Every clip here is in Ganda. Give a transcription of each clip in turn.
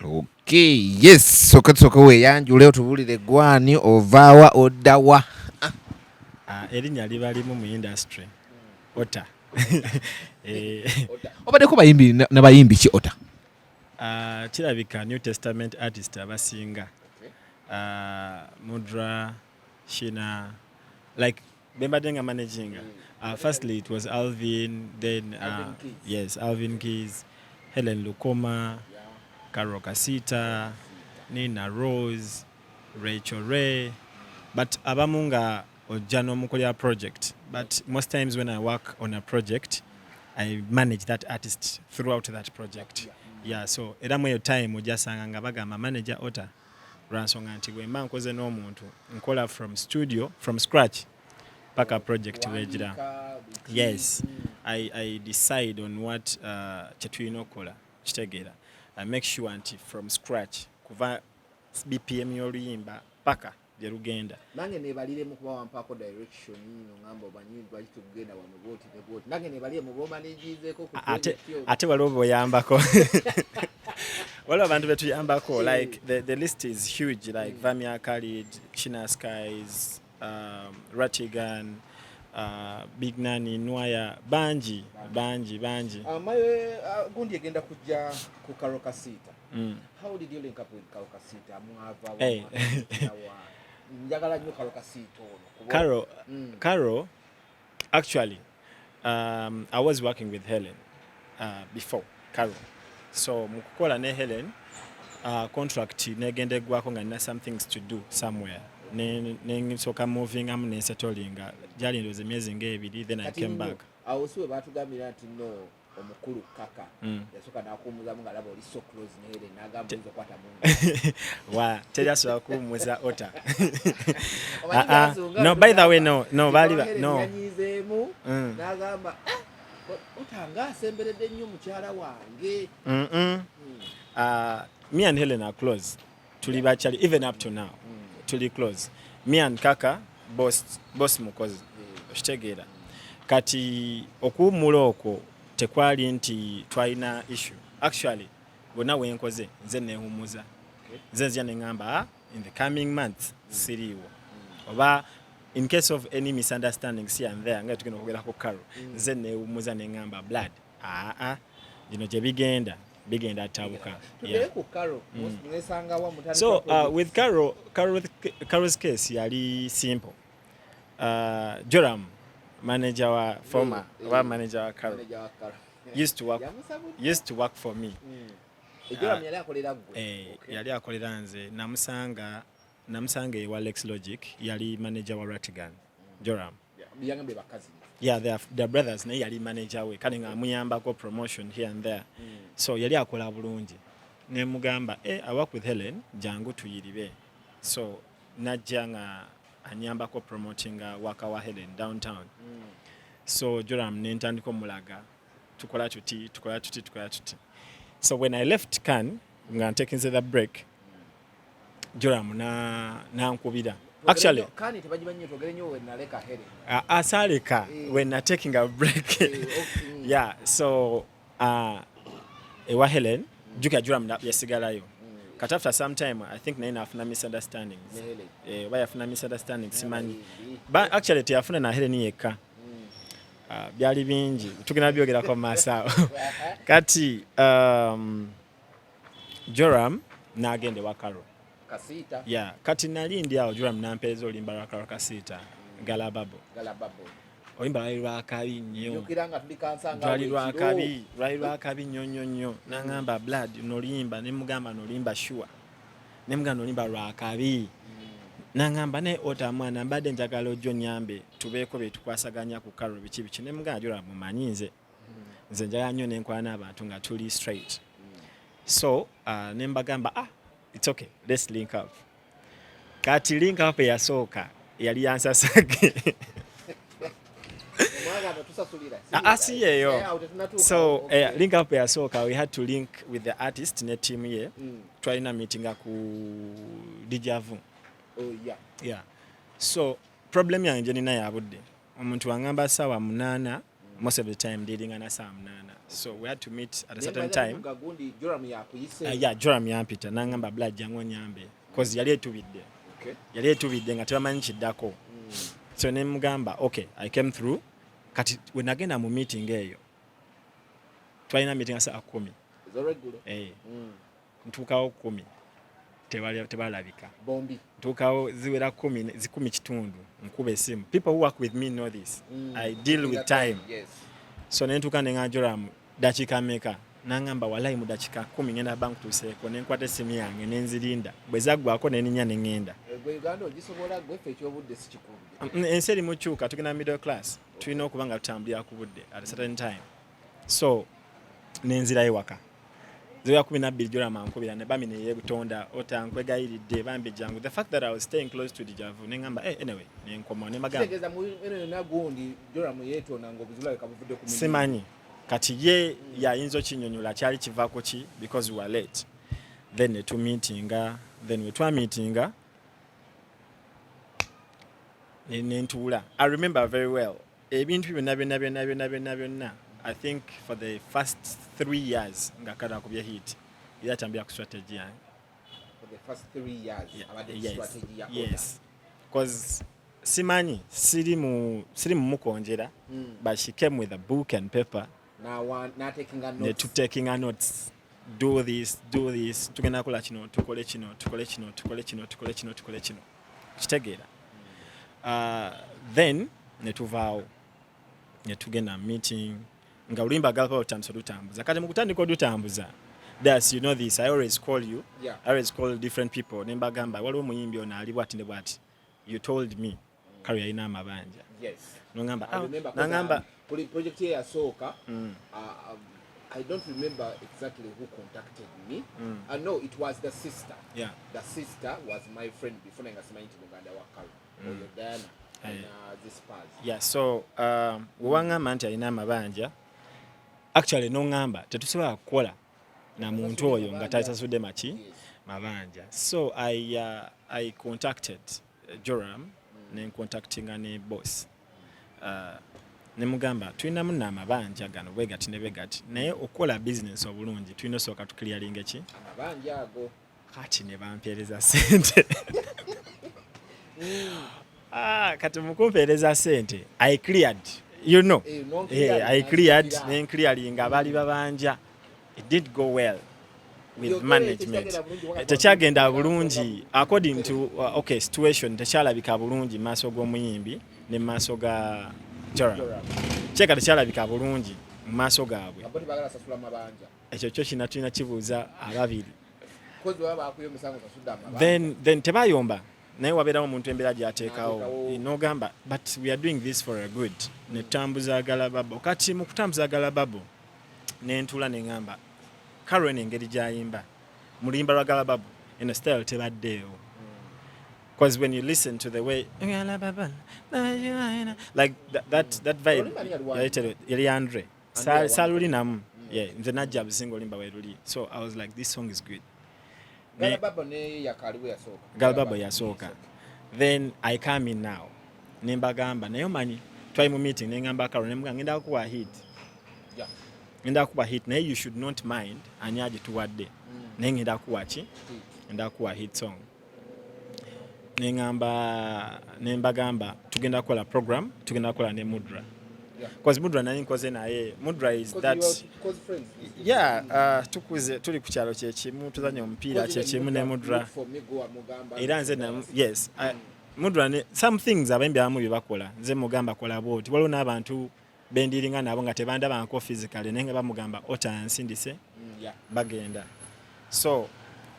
Okay, yes, soka weeyanju leo tubulire gwani ovaawa oddawa. Erinnya libalimu mu industry. Otter. Obaddeko bayimbi n'abayimbi ki Otter? Kirabika New Testament artist abasinga. Mudra, Shina, like bembadde nga managing. Firstly it was Alvin, then yes, Alvin Keys, Helen Lukoma, Carol Kasita, Nina Rose, Rachel Ray, but abamunga ojja n'omukolera project. But most times when I work on a project, I manage that artist throughout that project. Yeah, so era mu eyo time ojasanga nga bagamba manager Otter lwansonga nti bwe mba nkoze n'omuntu nkola from studio, from scratch paka project wegira. Yes, I decide on what kyetulina okukola kitegeera. I make sure nti from scratch kuva BPM y'oluyimba paka gye lugenda. Nange nebalire mu kuba wampaako direction ngamba obanyi lwaki tugenda wano bwoti ne bwoti. Nange nebalire mu bomanagizeeko ku project yo. Ate waliwo boyambako. Waliwo abantu betuyambako, like the list is huge, like Vamia Khalid, China Skies, Ratigan, Big Nani, Nwaya, banji. Maye gundi egenda kujja ku Carol Kasita. How did you link up with Carol Kasita? Hey. Njagala nnyo Carol Kasita ono. Carol, actually, I was working with Helen before Carol. So mukukola ne Helen contract negende gwako nga nina some things to do somewhere. Soka moving am ne settling jali ndoze emyezi ng'ebiri, then I came back. Awo siwe batugambira nti no omukulu kaka yasoka nakumuza nga laba oli so close ne Helen nagamba nzo kwata mungu. Wa teryasobola kuumuza Otter. No, by the way, no bali no. Nagamba Otter asemberedde nnyo mukyala wange. Me and Helen are close. Tuli bachali even up to now. Tuli close. Me and Kaka boss mukozi. Okitegeera. Kati okuwummula okwo tekwali nti twalina issue. Actually bonna wenkoze nze neewummuza. Nze nzija ne ngamba in the coming months siriiwo. Oba in case of any misunderstandings here and there nga tugenda okwogera ku Carol, nze neewummuza ne ngamba blood. Gino gye bigenda tabuka. Yeah. So with Carol's case yali simple. Joram, manager wa former manager wa Carol, used to work for me. Joram yali akolera gwe. Yali akolera nze namusanga ewa Lex Logic yali manager wa Ratigan. Joram. Yeah, they're brothers. Naye yali manager we kale nga amuyambako promotion here and there. So yali akola bulungi. Ne mugamba I work with Helen jangu tuyiribe. So najja nga anyambako promoting waka wa Helen downtown. So Joram ne ntandiko mulaga tukola tuti. So when I left Can nga taking the break, Joram na nkubira. Actually, asaleka when taking a break. Yeah, so ewa Helen juka Joram yasigalayo. Kat after some time I think naina afuna misunderstandings. Bayafuna misunderstandings man. But actually teyafuna na Helen yekka. Byali bingi tugenda byogerako maasawo. Kati Joram nagende wa Carol Kasita. Yeah, kati nali ndi awo Joram nampeeza olimba lwa Carol Kasita galababo. Olimba lwa kabi nnyo. Yokiranga tulikansanga. Lwali lwa kabi nnyo. Nangamba blood nolimba ne mugamba nolimba sure. Ne mugamba nolimba lwa kabi. Nangamba ne Otter mwana mbadde njagala ojjo nyambe tubeeko be tukwasaganya ku Carol biki ne mugamba Joram mumanyi nze njagala nnyo nenkola n'abantu nga tuli straight. So ne mbagamba it's okay, let's link up. Kati link up yasooka yali yansasage. So link up yasooka, we had to link with the artist ne team ye. Twalina meeting ku Dijavu. Oh yeah. So problem yange nina yabudde. Omuntu angamba sawa 8 most of the time dealing na saa 8. So we had to meet at a certain time. Yeah, Joram yampita nangamba blood jango nyambe because yali etubidde. Okay. Yali etubidde nga tebamanyi kiddako. So ne mugamba okay, I came through kati when agenda mu meeting eyo. Twalina meeting asa 10. Is that regular? Ntukawo 10. Tebalabika. Bombi. Ntukawo ziwera 10 kitundu. Nkuba esimu. People who work with me know this. I deal with time. Yes. So nentuka nenga Joram dakika meka. Nangamba walayi mu dakika 10 ngenda bank tuseeko nenkwata esimu yange nenzirinda. Bwe zaggwako neninya nengenda. Uganda ogisobola gwefe ekyobudde si kikulu. Enseri mukyuka tugenda middle class. Tulina okubanga tutambulira ku budde at a certain time. So nenzirayo waka. Ziwa 12 Joram ankubira ne bami ne yebutonda otankwegayiridde bambi jangu. The fact that I was staying close to the Javu nengamba anyway nenkoma ne magamba. Tegeza mu na gundi Joram yetonda ngobuzula kabuvudde ku. Simanyi kati ye yayinza kinyonyola kyali kivako ki because we were late. Then we meetinga nentula. I remember very well. Ebintu byonna. I think for the first 3 years ngakata kubya hit. Ila tambia ku strategy yange. For the first 3 years about the strategy yako. Yes. Because simanyi siri mu mukonjera but she came with a book and paper. Now taking a notes. Taking a notes. Do this. Tugenda kola kino, tukole kino. Kitegeera. Then netuvaawo. Netugenda meeting. Nga ulimba galpa otambuza. Kati mukutandika odutambuza. That's, you know this, I always call you. Yeah. I always call different people. Nemba gamba, waliwo muyimbi ono ali bwati ne bwati. You told me, kari yalina amabanja. Yes. Nongamba, nangamba. Project here ya soka, I don't remember exactly who contacted me. I know it was the sister. Yeah. The sister was my friend before Nangasima into Uganda Wakaru. Or Diana. And this part. Yeah, so, wangamba nti alina amabanja. Actually, no ngamba, tetusobola kukola na muntu oyo nga tasasudde mabanja. So I contacted Joram, ne contactinga ne boss. Ne mugamba tulina munna amabanja gano bwegati ne begati naye okola business obulungi tulina soka tukilialinga ki amabanja ago kati ne bampereza sente. Kati mukumpereza sente I cleared. You know, I cleared, then clearing abali babanja. It did go well with management. Techagenda bulungi according to situation. Techalabika bulungi maso g'omuyimbi ne maso ga Joram. Cheka techalabika bulungi maso gaabwe. Aboti bagala sasula mabanja. Ekyo kyo kinatulina kibuuza ababiri. Kozi baba akuyo musango tasudda mabanja. Then tebayomba. Naye wabeerawo omuntu embeera gy'ateekawo n'ogamba but we are doing this for a good. Ne tutambuza galababo kati mu kutambuza galababo ne ntula ne ngamba Karole engeri gy'ayimba mulimba lwa galababo in a style tebaddeewo because when you listen to the way like that vibe yali Andre salulinamu nze najja buzinga olimba weruli. So I was like this song is good. Galbabo yasoka. Then I come in now. Nemba gamba nayo manyi try mu meeting nengamba Karole nemga ngenda kuwa hit. Yeah. Ngenda kuwa hit naye you should not mind anyaje tuwadde. Nengenda kuwa chi? Ngenda kuwa hit song. Nemba gamba tugenda kola program, tugenda kola ne Mudra. Because Mudra nani nkoze naye. Mudra is that friends. Yeah, tuli ku kyalo kyekimu tuzanya omupiira kyekimu ne Mudra. Era nze na yes, Mudra ne some things abembi abamu byebakola. Nze mugamba kola bwoti. Waliwo n'abantu bendiringa nabo nga tebandaba nko physically nenga bamugamba otansindise bagenda. So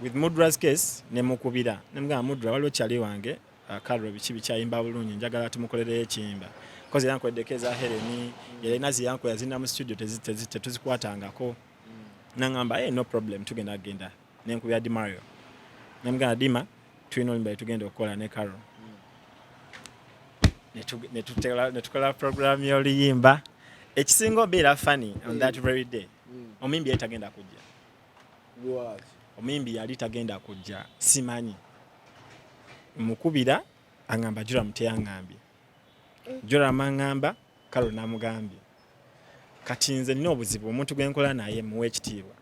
with Mudra's case ne mukubira. Nemugamba Mudra waliwo kyali wange Karole bichi bikyayimba bulungi njagala tumukolerere ekiyimba. Because yanko edekeza Heleni yalinazi yanko yazina mu studio tetuzikwatangako nangamba no problem tugenda genda nenkubya Di Mario nemugana Dima tulina olimba tugenda okukola ne Karole netukola program y'oluyimba ekisinga obeera funny on that very day omimbi yali tagenda kujja omimbi yali tagenda kujja simanyi mukubira angamba Joram teyangambye Joram angamba Karole namugambye kati nze nina obuzibu omuntu gwe nkola naye muwe ekitiibwa.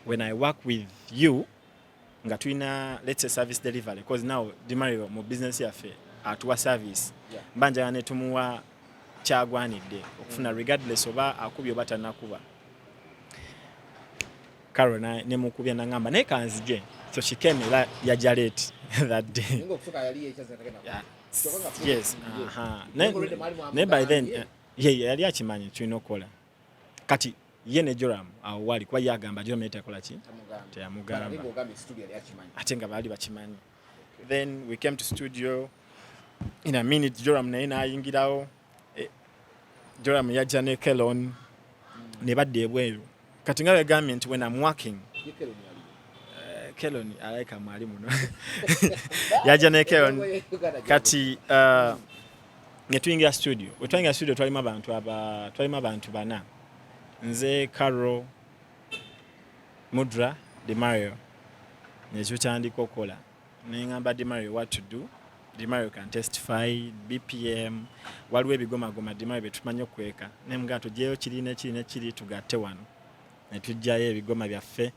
When I work with you nga tulina let's say service delivery because now Dimario mu business yaffe atuwa service mba njagala ne tumuwa kyagwanidde okufuna regardless oba akubye oba tannakuba. Carol ne mukubya nangamba naye kanzije, so she came yajja late that day. Yes, ne by then yali akimanyi tulina okukola kati ye ne Joram awo wali kuba yagamba Joram yetakola ki teyamugamba ate nga baali bakimanyi. Then we came to studio in a minute. Joram naye n'ayingirawo. Joram yajja ne Kelon ne badde ebweru kati nga wegambye nti when I'm working Kelon alaika mwalimu no yajja ne Kelon kati ne tuyingira studio. Wetwayingira studio twalimu abantu bana, nze Carol, Mudra, Dimario ne tutandika okukola. Ne ngamba Dimario what to do. Dimario can testify, BPM, waliwo ebigomagoma Dimario betumanyi okweka. Ne mga tujeyo kiri tugatte wano. Ne tujjayo ebigoma byaffe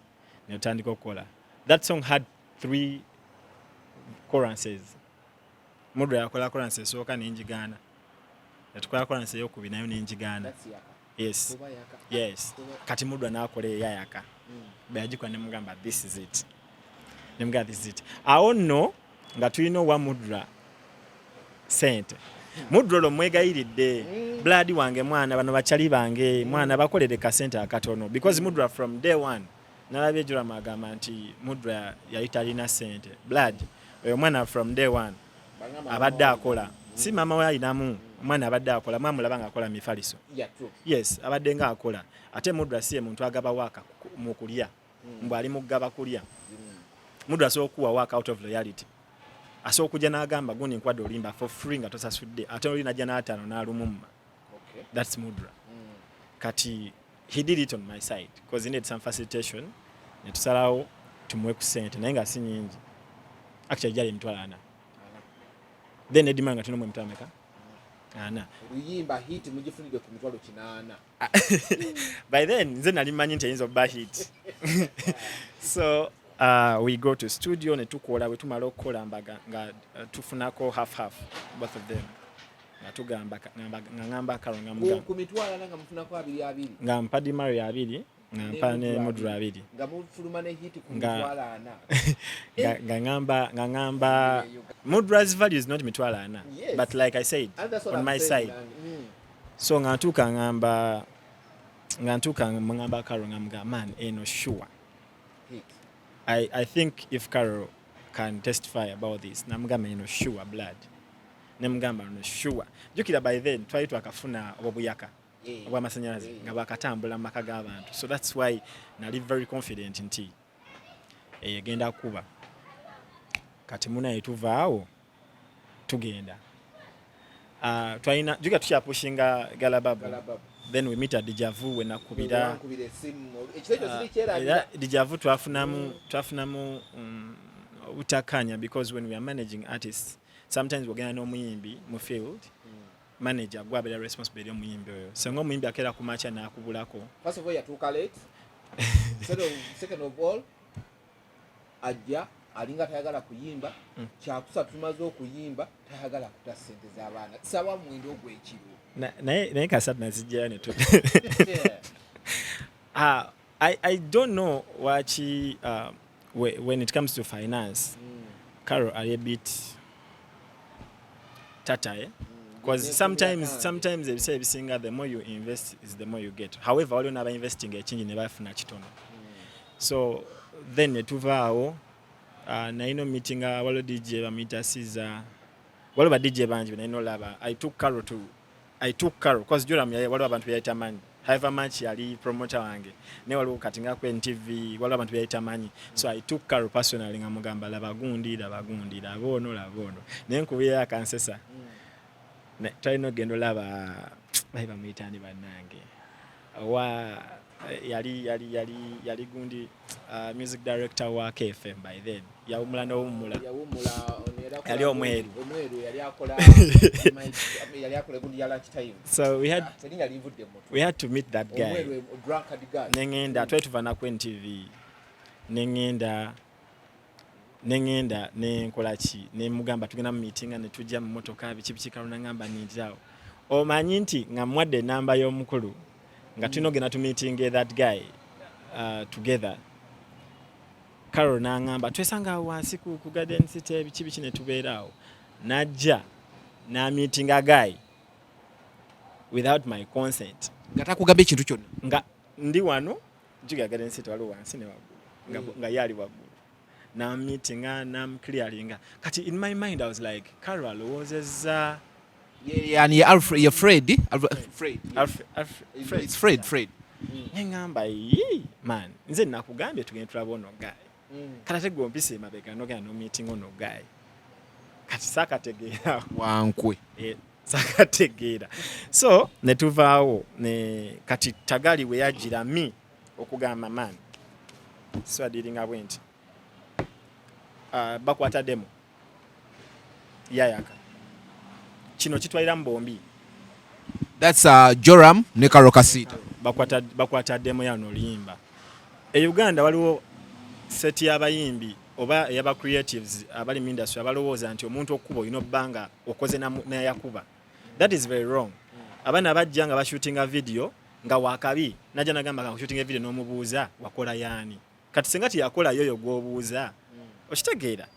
ne tutandika okukola. That song had 3 choruses. Mudra yakola chorus esooka n'enjigaana. Yatukola chorus ey'okubiri nayo n'enjigaana. Yes. Yes. Kati Mudra n'akola eyayaka. Bajikwa ne mugamba this is it. Ne mugamba this is it. Awo nno nga tulina owa Mudra sente. Mudra lo mwegayiridde blood wange mwana bano bachali bange mwana bakolere ka sente akatono because Mudra from day one nalabye Joram agamba nti Mudra yali talina sente. Blood oyo mwana from day one abadde akola si mama we alinamu mwana abadde akola mama mulabanga akola mifaliso. Yes, abadde nga akola ate Mudra si muntu agaba waka mu kulya mbali mugaba kulya. Mudra so kuwa work out of loyalty. Aso kujja n'agamba guni nkwade olimba for free nga tosasudde ate oli najja n'ataano n'alumumma. That's Mudra. Kati he did it on my side because he needed some facilitation. Ne tusalawo tumuwe ku sente naye nga si nyingi. Actually jali emitwalo 4. Then edimanga tunomwe emitwalo meka? 4. Uyimba hit mugifunide ku mitwalo 8. By then nze nali manyi nti ayinza okuba hit. So we go to studio ne tukola we tumala okukola mbaga nga tufunako half both of them. Natugamba ngamba Carol ngamuga ku mitwala nga mufunako 2 ngampa Dimario 2 ngampa ne Mudra 2 nga mufuluma ne hit ku mitwala 4 ngamba Mudra's value is not mitwala 4 but like I said on my side so ngantuka ngamba Carol ngamuga man no sure I think if Carol can testify about this namugamba sure blood nemugamba sure jukira by then twali twakafuna obuyaka obw'amasanyalaze nga bakatambula maka g'abantu so that's why nali very confident nti egenda kuba kati muna etuvaawo tugenda twalina jukira tukyapushinga galababu then we meet at Dijavu when nakubira Dijavu twafunamu utakanya because when we are managing artists sometimes we're going n'omuyimbi mu field manager gwabera responsibility omuyimbi oyo senga omuyimbi akera kumacha nakubulako first of all yatuuka late second of all ajja alinga tayagala kuyimba kyakusatu tumaze okuyimba tayagala kuta sente z'abaana sawa mwendo ogw'ekiro naye kasatu nazijjayo ne I don't know wachi when it comes to finance Carol are a bit tata because sometimes they say the more you invest is the more you get. However, all you never investing change never funa kitono. So then netuvaawo na ino meeting walo DJ ba meet Caesar walo ba DJ banji na ino laba I took Carol because Joram ya walo abantu yaita manyi however much yali promoter wange ne walo katinga ku NTV walo abantu yaita manyi so I took Carol personally ngamugamba laba gundi labono ne nkubira akansesa ne try no gendo laba baiba muitani banange wa yali gundi music director wa KFM by then. Yawumula n'owumula. Yali omweru. So we had to meet that guy. Nengenda twetuva na Queen TV. Nengenda nenkola ki ne mugamba tugenda mu meeting ne tujja mu motoka biki kalona ngamba ninjao. Omanyi nti nga mwadde namba y'omukulu nga tunogena to meeting that guy together. Carol nangamba twesanga wansi ku Garden City biki ne tubeerawo. Najja na meeting a guy without my consent. Ngatakugambe ekintu kyonna. Nga ndi wano jiga Garden City waliwo wansi ne waggulu. Nga yali waggulu. Na meeting na clearing. Kati in my mind I was like Carol was yani Alfred Fred. It's Fred. Ngamba man nze nakugambye tugenda tulaba ono guy. Kata tegompise mabega no meeting ono guy. Kati sakategeera wankwe. Sakategeera. So ne tuvaawo ne kati tagali we yajira mi okugamba man. So adiringa bwenti. Bakwata demo. Yayaka. Kino kitwalira mbombi. That's Joram ne Kasita. Bakwata demo ya nolimba. Uganda waliwo set y'abayimbi oba yaba creatives abali mu industry abalowooza nti omuntu okuba olina obbanga okoze na yakuba. That is very wrong. Abana bajja nga bashootinga video nga wakabi najja nagamba nga shootinga video n'omubuuza wakola yani. Kati sengati yakola yoyo gwobuuza. Okitegeera.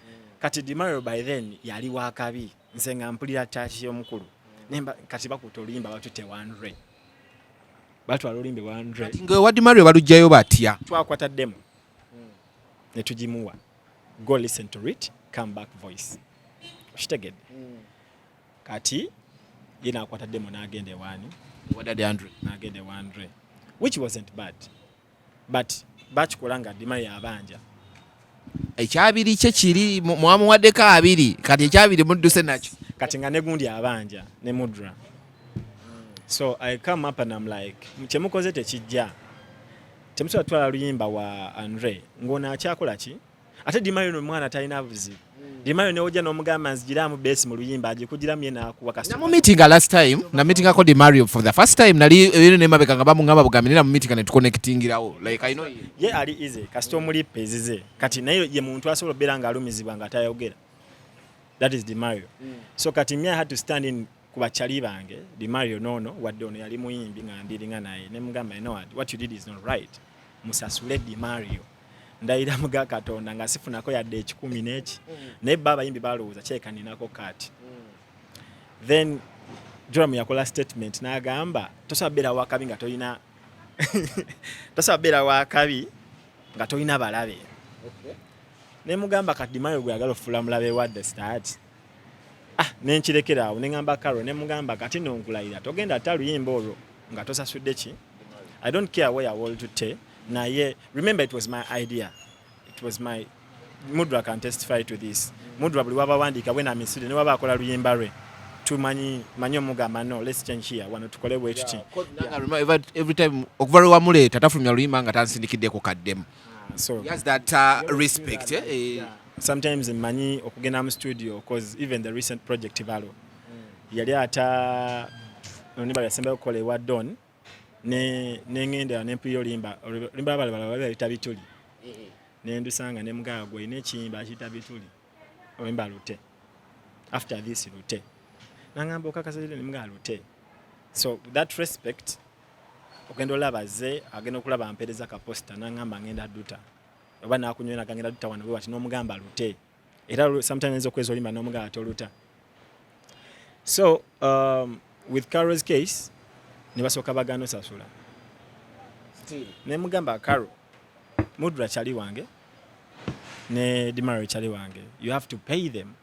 Kati Dimario by then yali wakabi. Nze nga mpulira touch y'omukulu. Nemba kati bakuta olimba batute 100. Batwala olimbe 100. Ngo wa Dimario balujjayo batya. Twakwata demo. Ne tujimuwa. Go listen to it, come back voice. Okitegeera. Kati yina akwata demo n'agenda ewani. Wadde 100. N'agenda 100. Which wasn't bad. But bakikolanga Dimario abanja. Ekyabiri kye kiri mwamuwaddeko abiri kati ekyabiri mudduse nakyo kati nga ne gundi abanja ne Mudra. So I come up and I'm like kyemukoze tekijja temusobola twala luyimba wa Andre ng'ona akyakola ki ate Dimario n'omwana talina buzibu. Dimario ne ojja n'omugamba nzigiramu base mu luyimba agikugiramu ye n'akuwa kasita. Na mu meeting last time na meeting ako Dimario for the first time nali ebintu ne mabeka nga bamungamba bugamira mu meeting ne tuconnectingirawo like I know ye ali easy kasita omulipe ezize kati naye ye muntu asobola obeera nga alumizibwa nga atayogera. That is Dimario. So kati me I had to stand in kubachali bange Dimario nono wadde ono yali muyimbi nga ndiringa naye ne mugamba you know what you did is not right. Musasule Dimario. Ndaira muga Katonda nga sifunako yadde 10 n'eki. Ne baba yimbi balowooza kyeka ninako kati. Then Joram yakola statement n'agamba tosabira wakabi nga toyina tosabira wakabi nga toyina balabe. Okay. Ne mugamba kati Dimario gwe yagala ofula mulabe wa the start. Nenkirekera awo ne ngamba Carol ne mugamba kati nonkulayira togenda taluyimba olwo nga tosasudde ki. I don't care where I will to tell. Na ye remember it was my idea. It was my Mudra can testify to this. Mudra buli wabawandika when I'm student ne waba akola luyimba lwe. Tumanyi manyo mugamba no let's change here wano tukole wetuti. I remember every time okuva wa mule tatafulumya luyimba nga tansindikiddeko kaddemu. So yes that respect sometimes in mani okugenda mu studio because even the recent project Valo yali ata oniba yasemba okole wa don ne ngenda ne mpiyo limba bala tabituli ne ndusanga ne mugagwe ne chimba chitabituli olimba lute after this lute nangamba okakasale ne mga lute. So that respect okendo labaze agenda okulaba ampereza ka poster nangamba ngenda duta oba nakunywena kangenda duta wano bwati no mugamba lute era sometimes okwezo limba no mugaba toluta. So with Carol's case ne basoka bagano sasula still ne mugamba Carol Mudra chali wange ne Dimario chali wange you have to pay them.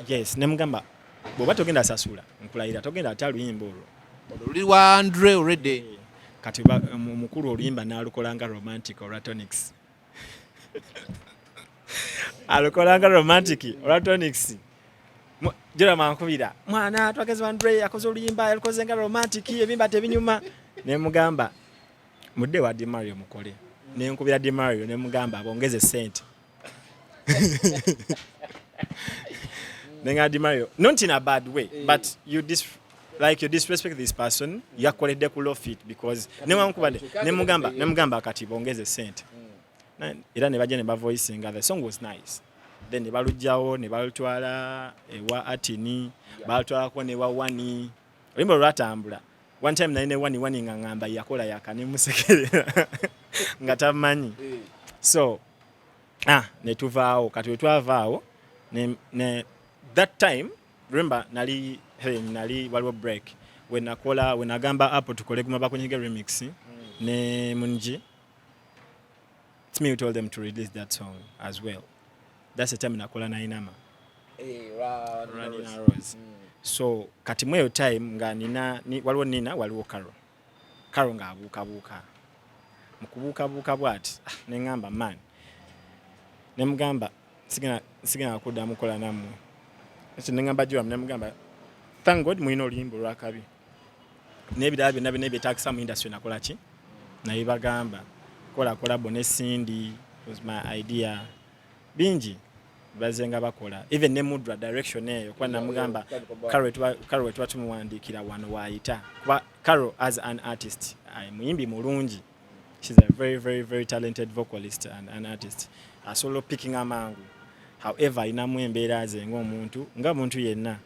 Yes ne mugamba boba togenda sasula nkulayira togenda ataluyimba olwo oli wa Andre already kati mukuru oluyimba nalukolanga romantic oratonics alukolanga romantic oratonics jira mankubira mwana twageze Andre yakoze oluyimba yakoze nga romantic ebimba tebinyuma ne mugamba mudde wa Dimario mukole ne nkubira Dimario ne mugamba abongeze sente nenga Dimario not in a bad way but you disrespect this person yakoledde ku low fit because ne wankubadde ne mugamba akati bongeze sente era ne bajja ne ba voicing the song was nice then ne balujjawo ne balutwala ewa Atini balutwalako ne wa Wani olimbo lwatambula one time naine Wani nga ngamba yakola yakane musekerera nga tamanyi so ne tuvaawo kati twavaawo ne that time remember nali waliwo break when agamba Apple tukole guma bakunyiga remix ne Munji. It's me who told them to release that song as well. That's the time nakola na Inama. Running Arrows. So kati mweyo time nga waliwo Nina waliwo Karo nga abuukabuuka mukubuukabuuka bwati ne ngamba man ne mugamba sigena kuddamu kola nammwe ekyo ne ngamba Joram ne mugamba thank God mulina oluyimba olwakabi n'ebirala byonna byetaagisa mu industry nakola ki naye bagamba kola ne Cindy was my idea bingi bazenga bakola even ne Mudra direction eyo kwa namugamba Karo twatumuwandiikira wano waayita kuba Karo as an artist muyimbi mulungi. She's a very very very talented vocalist and an artist solo picking amangu however inamu embeera ze ng'omuntu nga muntu yenna.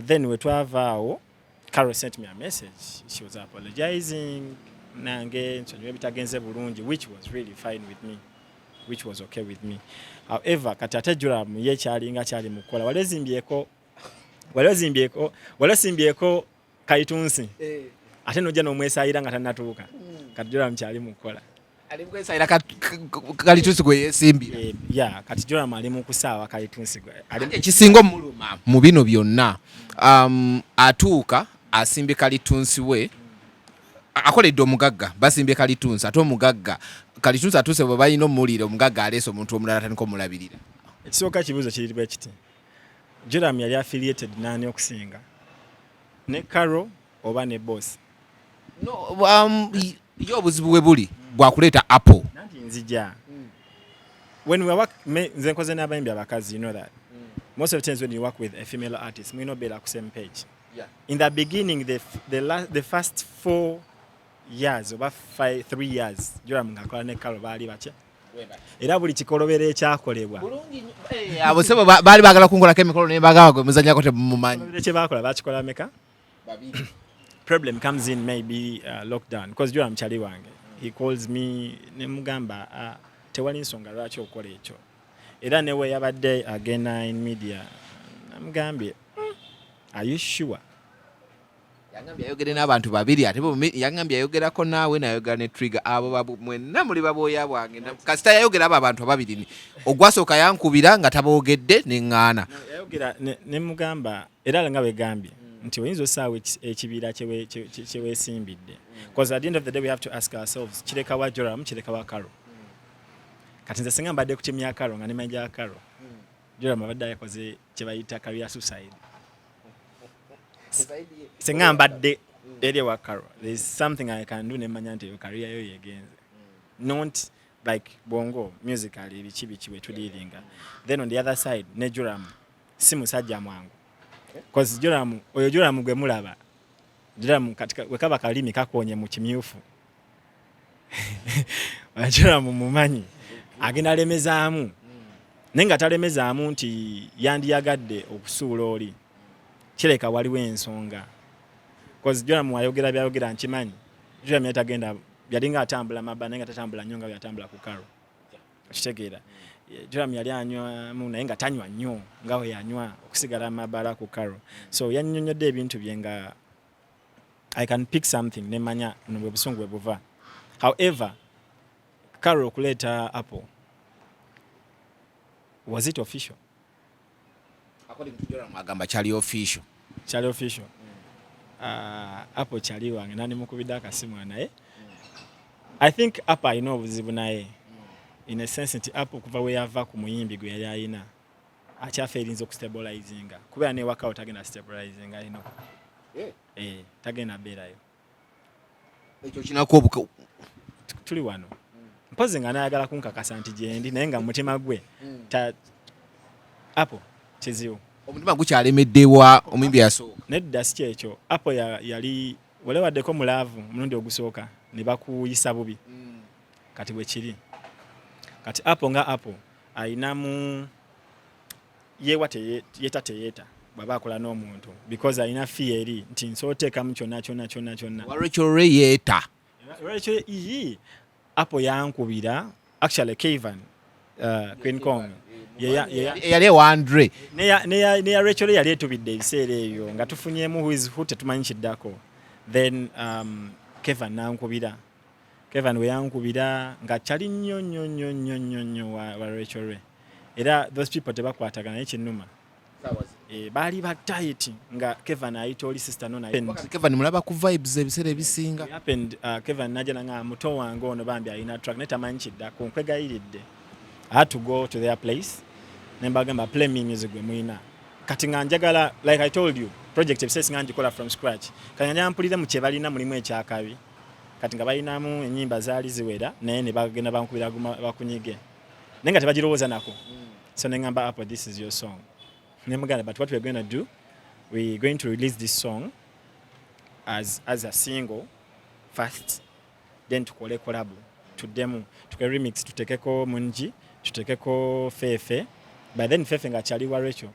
Then we twavaawo Karo sent me a message. She was apologizing nange nsonyiwe bitagenze bulungi which was really fine with me, which was okay with me. However kati ate Joram ye kyalinga kyali mukola walesimbyeko Kaitunsi ate nojja n'omwesayira nga tannatuuka kati Joram kyali mukola ali mwesayira Kalitunsi gwe yeesimbye kati Joram ali mu kusaawa Kalitunsi ekisinga omuluma mu bino byonna atuuka asimbye Kalitunsi we akoledde omugagga basimbye Kalitunsi ate omugagga Kalitunsi atuuse bwe balina omuliro omugagga aleese omuntu omulala atandika omulabirira. Ekisooka kibuuzo kiri bwe kiti Joram yali affiliated nani okusinga ne Karo oba ne Boss? Yo obuzibu bwe buli bwakuleeta Apple nanti nzija when we work nze nkoze n'abayimbi abakazi you know that most of the times when you work with a female artist we not be like same page. In the beginning the first 4 years oba 3 years Joram ngakola ne Karo baali bakye era buli kikolobera ekyakolebwa abo sebo baali baagala kungolako emikolo naye bagamba gwe muzannyako temumanyi kye baakola bakikola meka problem comes in maybe lockdown because Joram chali wange he calls me ne mugamba tewali nsonga lwaki okola ekyo era newe yabadde agenda in media namugambye are you sure yangambye ayogere n'abantu babiri ate yangambye ayogerako naawe nayogera ne Trigger abo mwenna muli babooya bwange kasita yayogera abo abantu ababiri ogwasooka yankubira nga taboogedde neŋŋaana yayogera ne mugamba era nga begambye nti oyinza osaawa ekibira kyeweesimbidde because at the end of the day we have to ask ourselves kireka wa Joram kireka wa Karo kati nze singa mbadde ku timu ya Karo nga nemanja ya Karo Joram abadde yakoze kye bayita career suicide singa mbadde eri wa Karo there is something I can do nemanya nti yo career yo yegenze not like bongo musically biki bwe tuliringa then on the other side ne Joram si musajja mwangu because Joram gwe mulaba Joram katika wekaba kalimi kakonye mu kimyufu Joram mumanyi agenda lemezaamu nenga talemezaamu nti yandiyagadde okusuula oli kireka waliwo ensonga because Joram ayogera byayogera nkimanyi Joram yatagenda yalinga atambula mabba nenga tatambula nyonga yatambula ku Karo kitegeera Joram yali anywa naye nga tanywa nnyo nga we yanywa okusigala mabala ku Karo so yannyonnyodde ebintu bye nga I can pick something nemanya bwe busungu bwe buva. However Karo kuleeta Apple, was it official? According to Joram agamba kyali official. Kyali official. Apple kyali wange nani mukubidde akasimu naye I think Apple alina obuzibu naye in a sense nti Apple kuva we yava ku muyimbi gwe yali alina akyafeerinza okustabilizinga kubeera ne workout agenda stabilizinga ino tagenda beerayo ekyo kinako tuli wano mpozi nga nayagala kunkakasa nti gyendi naye nga mutima gwe apo kizibu omutima gukyalemeddewa omuyimbi yasooka nedda si kyekyo apo yali olewaddeko mulaavu omulundi ogusooka ne bakuyisa bubi kati bwe kiri kati apo nga apo ayinamu yeewa yeeta teyeeta bw'aba akola n'omuntu because ayina fiya eri nti nsooteekamu kyonna walwekyo yeeta lwekyo apo yankubira actually Kevin Queen Kong yali ewandre neya Rachel yali etubidde ebiseera ebyo nga tufunyemu who tetumanyi kiddako then Kevin nankubira Kevin we yankubira nga kyali nnyo wa Rachel era those people tebakwatagana ekinnuma baali ba tight nga Kevin ayita oli sister nona Kevin mulaba ku vibes ebiseera ebisinga happened Kevin najja nga muto wange ono bambi ayina track netamanyi kiddako nkwegayiridde I had to go to their place nembagamba play me music gwe mwina kati nga njagala like I told you project ebiseera nga ngikola from scratch kanya mpulire mu kyebalina mulimu ekyakabi kati nga balinamu ennyimba zaali ziwera naye ne bagenda bankubira bakunyige naye nga tebagirowooza nako so nengamba Apple, this is your song but what we're going to do, we're going to release this song as a single first, then tukole collab tudemu tuke remix tutekeko Munji tutekeko Fefe by then Fefe nga chali wa Rachel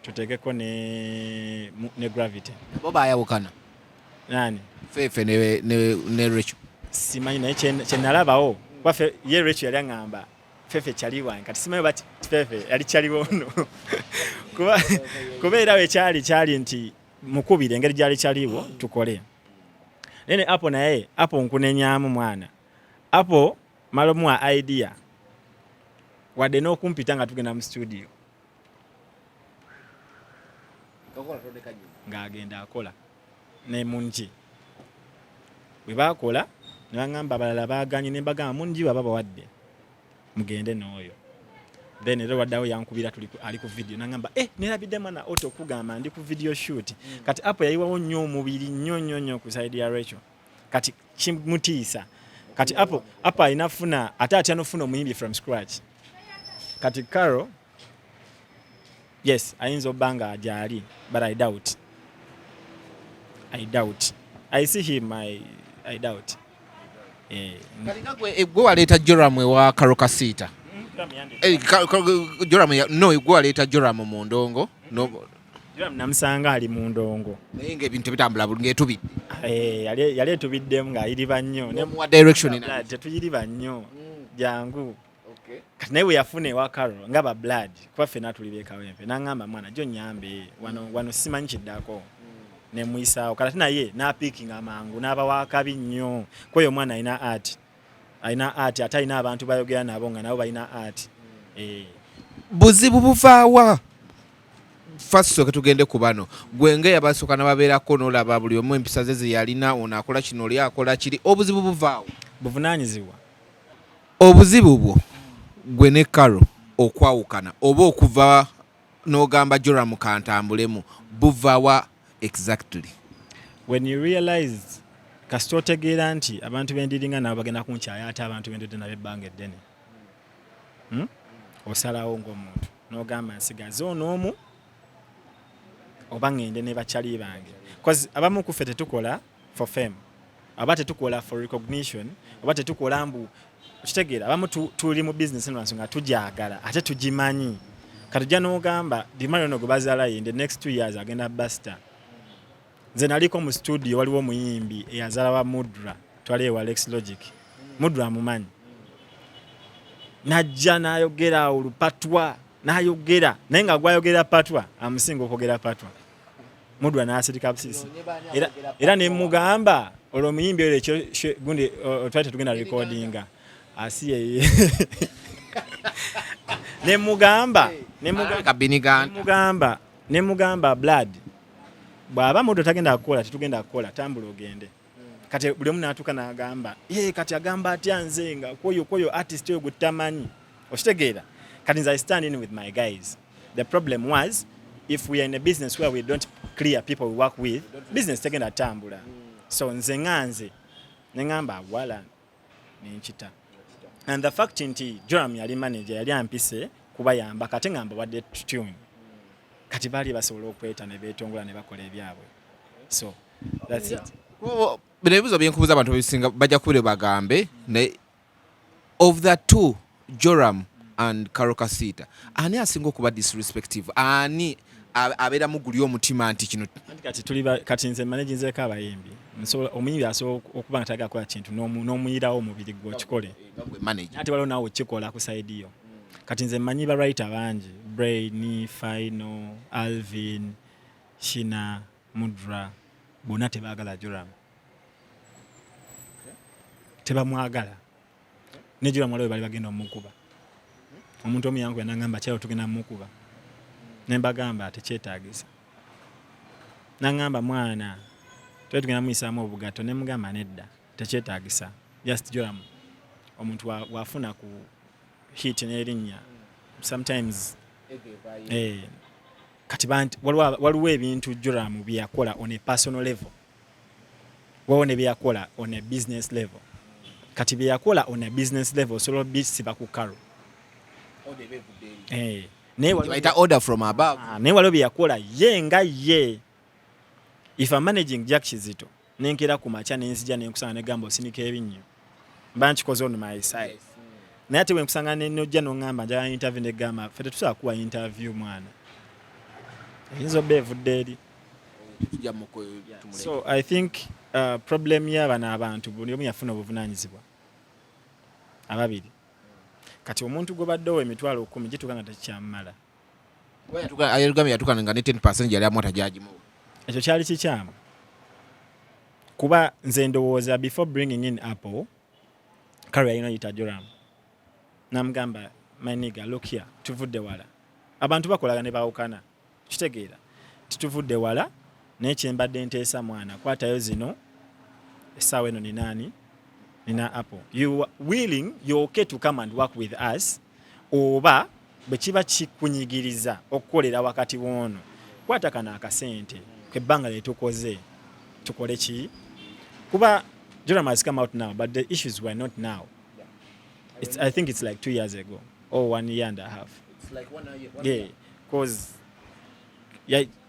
tutekeko ne Gravity boba ayawukana nani Fefe ne Rachel simanyi naye kyenalabao kwa ye Rachel yali ngamba Fefe chali wange kati simanyi bati Fefe yali chali wono kubeera we kyali nti mukubire engeri gyali kyaliwo tukole nene apo naye apo nkunenyamu mwana apo malomwa idea wadde n'okumpita nga tugenda mu studio ng'agenda akola ne Munji bwe baakola ne baŋŋamba abalala baaganye ne mbagamba Munji baba bawadde mugende n'oyo then era waddawo yankubira ali ku video nangamba nerabidde mwana Otto okugamba ndi ku video shoot kati apo yayiwawo nnyo omubiri nnyo ku side ya Rachel kati kimutiisa kati apo inafuna ate anofuna omuyimbi from scratch kati Carol yes ayinza obanga ajali but I doubt I see him I doubt gwe waleeta Joram wa Carol kasita Joram gwe waleeta Joram mu ndongo Joram namusanga ali mu ndongo naye ng'ebintu tebitambula bulungi etubidde yali etubiddemu ng'ayiriba nnyo wa direction tetuyiriba nnyo jangu kati naye we yafuna ewa Carol nga ba blood kuba ffe natulira ekawempe n'aŋŋamba mwana jjo nnyambe wano simanyi kiddako ne muyisaawo kati naye n'apiikinga amangu n'aba wakabi nnyo kweyo omwana alina art ate alina abantu bayogera nabo nga nabo balina art buzibu buvaawa first soke tugende ku bano gwenge yabasooka n'ababeerako n'olaba buli omu empisa ze yalina ono akola kino oli akola kiri obuzibu buvaawo buvunaanyizibwa obuzibu bwo gwe ne Carol okwawukana oba okuva n'ogamba Joram kantambulemu buvaawa exactly when you realize kasita otegeera nti abantu bendiringa nabo bagenda kunkyaya ate abantu bendodde nabo ebbanga eddene osalawo ng'omuntu n'ogamba nsigaze onoomu oba ngende ne bakyali bange because abamu ku ffe tetukola for fame aba tetukola for recognition oba tetukola mbu kitegeera abamu tuli mu business nga tujagala ate tugimanyi katujja n'ogamba dimali ono gwe bazaalayo in the next 2 years agenda basta nze naliko mu studio waliwo omuyimbi eyazaala wa Mudra twali ewa Lex Logic Mudra amumanyi najja n'ayogera olupatwa n'ayogera naye nga gwayogera patwa amusinga okwogera patwa Mudra n'asirika busisi era ne mugamba olwo omuyimbi oyo gundi twali tetugenda recordinga asiye ne mugamba blood bw'aba Mudra tagenda kukola tetugenda kukola tambula ogende kati buli omu n'atuuka n'agamba kati agamba atya nze nga kwoyo artist oyo gutamanyi okitegeera kati nze I stand in with my guys the problem was if we are in a business where we don't clear people we work with business tegenda tambula so nze ne ngamba wala nenchita. And the fact nti Joram yali manager yali ampise kubayamba kate ngamba wadde tune kati bali basobola okweta ne betongola ne bakola ebyabwe. So that's it. Bino ebibuzo byenkubuza abantu bebisinga bajja kubire bagambe ne of the two, Joram and kasita, ani asinga okuba disrespective, ani abeera muguli omutima nti kino kati tuli kati nze manage nzeka abayimbi omuyimbi asobola okuba nga tagala kola kintu n'omuyirawo omubiri gwo kikole ate waliwo naawe kikola ku side yo. Kati nze mmanyi ba writer bangi Brain, Final, Alvin, Shina, Mudra bonna tebaagala Joram, tebamwagala ne Joram waliwo bali bagenda omukuba. Omuntu omuyangu yanagamba kyalo tugenda mukuba ne mbagamba tekyetaagisa. Nangamba mwana tugenda muyisaamu obugato ne mugamba nedda tekyetaagisa. Just Joram omuntu wafuna ku hit n'erinnya sometimes kati bantu waliwo ebintu Joram byakola on a personal level, wawo ne byakola on a business level. Kati byakola on a business level solo bisiba ku karo waita order from above. Ne waliwo byakola ye nga ye. If I'm managing Jack Kizito nenkera ku macha nenzija nenkusanga ne gambo sinika ebinnyo mba nkikoze on my side. Naye ate wenkusanga nenojja nongamba njagala interview ne gamba fete tusobola kuwa interview mwana eyinza obba evudde eri. So I think problem y'abana abantu buli omu yafuna obuvunaanyizibwa ababiri. Kati omuntu gwe baddewo emitwalo 10 gituuka nga tekikyamala. Ayerugambye yatukana nga ne 10% yali amwata jaji mu. Ekyo kyali kikyamu. Kuba nze ndowooza before bringing in Apple, Karo yalina yita Joram. Namugamba my nigga look here tuvudde wala. Abantu bakolaga ne bawukana. Kitegeera. Tituvudde wala n'ekyembadde nteesa mwana kwatayo zino essaawa eno ni nani nina Apple. You are willing, you're okay to come and work with us oba bwe kiba kikunyigiriza okukolera wakati woono kwata kana akasente kebbanga lyetukoze tukole ki. Kuba Joram has come out now but the issues were not now. I think it's like 2 years ago or 1 year and a half. It's like 1 year. Yeah, because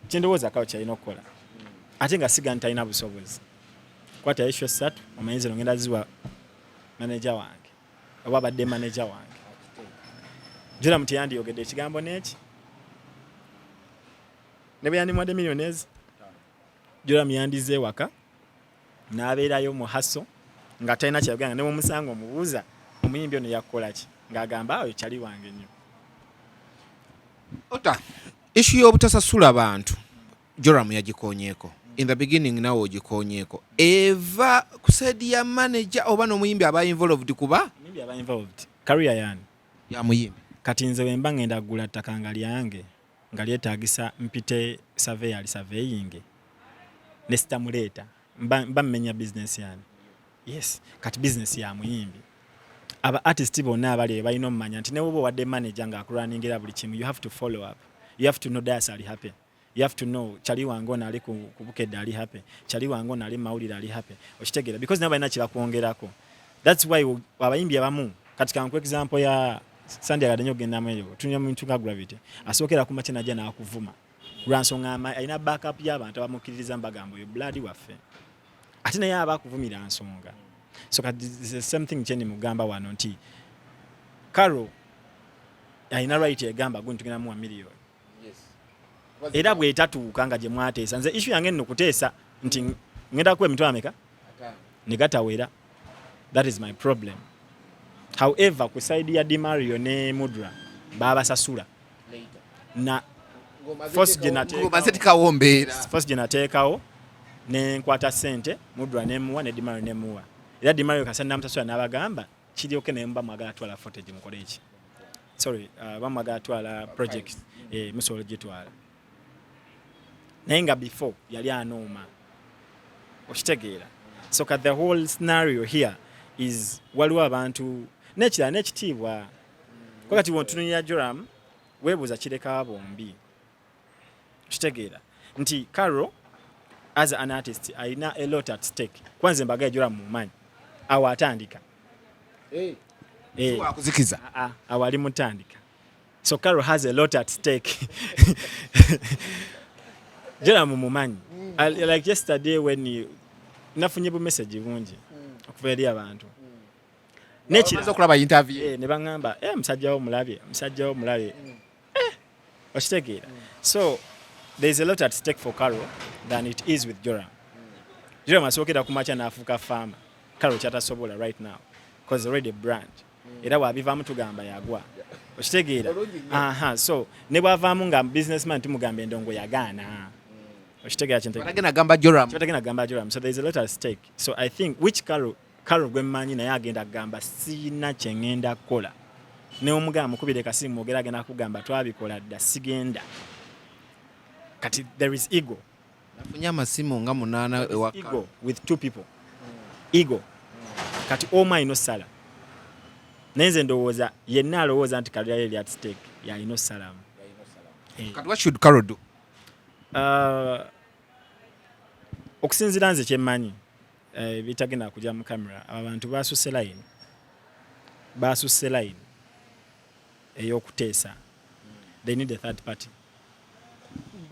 kyendowooza kawo kyalina okukola ate nga siga ntalina busobozi. Kwata issue 3 omanyize ngenda ziwa manager wange oba abadde manager wange. Joram teyandiyogedde ekigambo n'eki ne bwe yandimwadde millionaires. Joram yandize waka n'abeerayo mu haso nga talina kyayogera ne mumusanga omubuuza omuyimbi ono yakukola ki ng'agamba oyo kyali wange nnyo. Otta issue y'obutasasula abantu Joram yagikonyeeko. In the beginning nawo ogikonyeeko. Eva kusedi ya manager oba n'omuyimbi aba involved kuba? Omuyimbi aba involved. Career yani. Ya muyimbi. Kati nze bwe mba ngenda kugula ttaka nga lyange nga lyetaagisa mpite surveyor surveying ne sitamuleeta mba mmenya business yani. Yes, kati business ya muyimbi. Aba artist bonna abali balina omumanya nti ne woba wadde manager nga akulaningira buli kimu you have to follow up. You have to know that's ali happy. You have to know chali wango na ali ku bukedde ali happy. Chali wango na ali mawulira ali happy. Okitegeera because naba ina kira kuongerako. That's why abayimbi abamu katika kwa example ya Sunday agadenyo genda mweyo tunya muntu ka gravity asokera ku machina jana akuvuma ransonga aina backup y'abantu abamukiriza mbagambo yo blood waffe atina yaba akuvumira ansonga. So the same thing cheni mugamba wano nti Karo aina right egamba guntu tugenda mu million. Yes. Era bwe etatuuka nga gye mwateesa nze issue yange nno kuteesa nti ngenda ku emitwalo ameka negatawera. That is my problem. However ku side ya Dimario ne Mudra baba sasula na first genatekawo ne nkwata sente Mudra ne muwa ne Dimario ne muwa. Era Dimario kasanda mtasula n'abagamba kiri oke ne mba mwagala twala footage mukole iki. Sorry, bamwagala twala project musolo gitwala. Nenga before yali anoma. Okitegeera. So the whole scenario here is waliwo abantu nekitiibwa kwakati wontununya Joram webuuza kireka bombi. Okitegeera nti Karo as an artist aina a lot at stake. Kwanza mbaga Joram mumanyi awo atandika akuzikiza awo ali mutandika. So Carol has a lot at stake. Joram mumanyi. Like yesterday when nafunye bu message bungi okuva eri abantu. Nekiraza okulaba interview. Ne bangamba musajja wo mulabye. Okitegeera. So there is a lot at stake for Carol than it is with Joram. Joram asookera ku macha n'afuuka farmer. Carol kyatasobola right now because already a brand. Era wabivaamu tugamba yagwa. Okitegeera. So ne bwavaamu nga businessman tumugamba endongo yagaana. Okitegeera kintu. Batagenda gamba Joram. Batagenda gamba Joram. So there is a lot at stake. So I think which Carol gwe mmanyi naye agenda gamba sina kye ngenda kukola. Ne omugamba mukubire kasimu ogera agenda kugamba twabikola dda sigenda. Kati there is ego. Nafunye amasimu nga 8 ewaka. Ego with 2 people. Ego. Kati oma ino sala. Nenze ndowooza yenna alowooza nti kalira yali at stake ya ino salamu. Kati what should Carol do? Okusinzira nze kyemmanyi bitagenda kujja mu kamera abantu basusse line ey'okuteesa. They need a third party.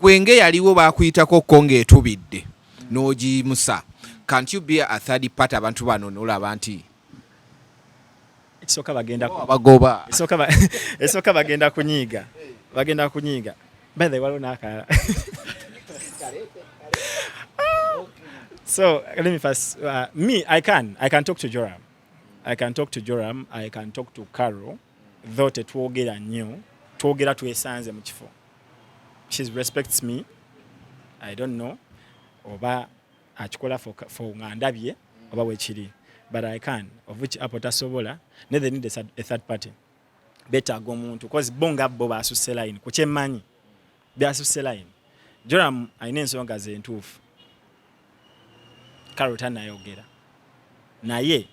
Gwenge yaliwo bakuyitako ko ng'etubidde n'ogimusa. Can't you be a third party abantu bano n'olaba nti ekisooka bagenda bagoba esooka bagenda kunyiiga by the way waliwo n'akalala. So let me first me I can talk to Joram. I can talk to Carol though tetwogera nnyo twogera twesanze mu kifo. She respects me. I don't know oba akikola for ngandabye oba wekiri, but I can, of which apo tasobola ne they need a third party. Better go muntu because bonga bo basusse line kukyemmanyi byasusse line. Joram ayina ensonga ze entuufu. Carol tanayogera naye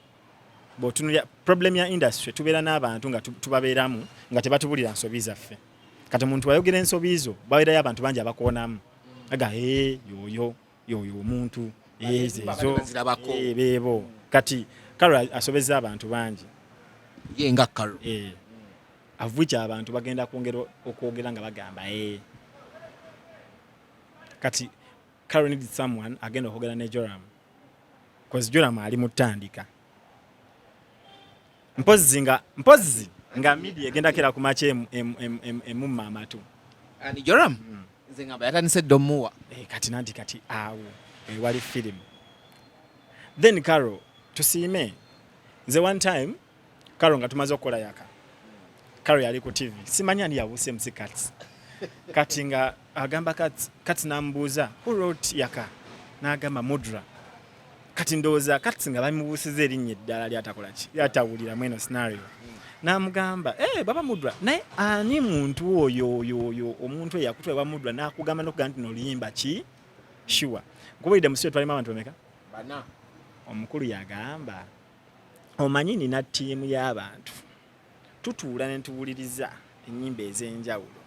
bw'otunulira problem ya industry tubeera n'abantu nga tubabeeramu nga tebatubulira nsobi zaffe. Kati omuntu ayogera ensobi zo babeerayo abantu bangi abakoonamu aga yoyo omuntu ezo beebo. Kati Carol asobezza abantu bangi ye nga Carol avuja abantu bagenda okwogera nga bagamba kati Carol needs someone agenda okwogera ne Joram because Joram ali mutandika mpozi nga media egenda kera ku mache emumma amatu ani Joram nze ngamba yatanise domuwa kati awo wali film. Then Carol tusiime nze one time Carol nga tumaze okukola yaka Carol yali ku TV simanya ani yabuse msikati kati nga agamba kati nambuuza who wrote yaka n'agamba Mudra. Kati ndowooza kati nga bamubuusiza erinnya eddala lyatakola ki lyatawulira mweno scenario n'amugamba baba Mudra naye ani muntu oyo omuntu eyakutwebwa Mudra n'akugamba n'okugamba nti noluyimba ki sure nkubulidde mu studio twalimu abantu bameka bana. Omukulu yagamba omanyi nina ttiimu y'abantu tutuula ne tuwuliriza ennyimba ez'enjawulo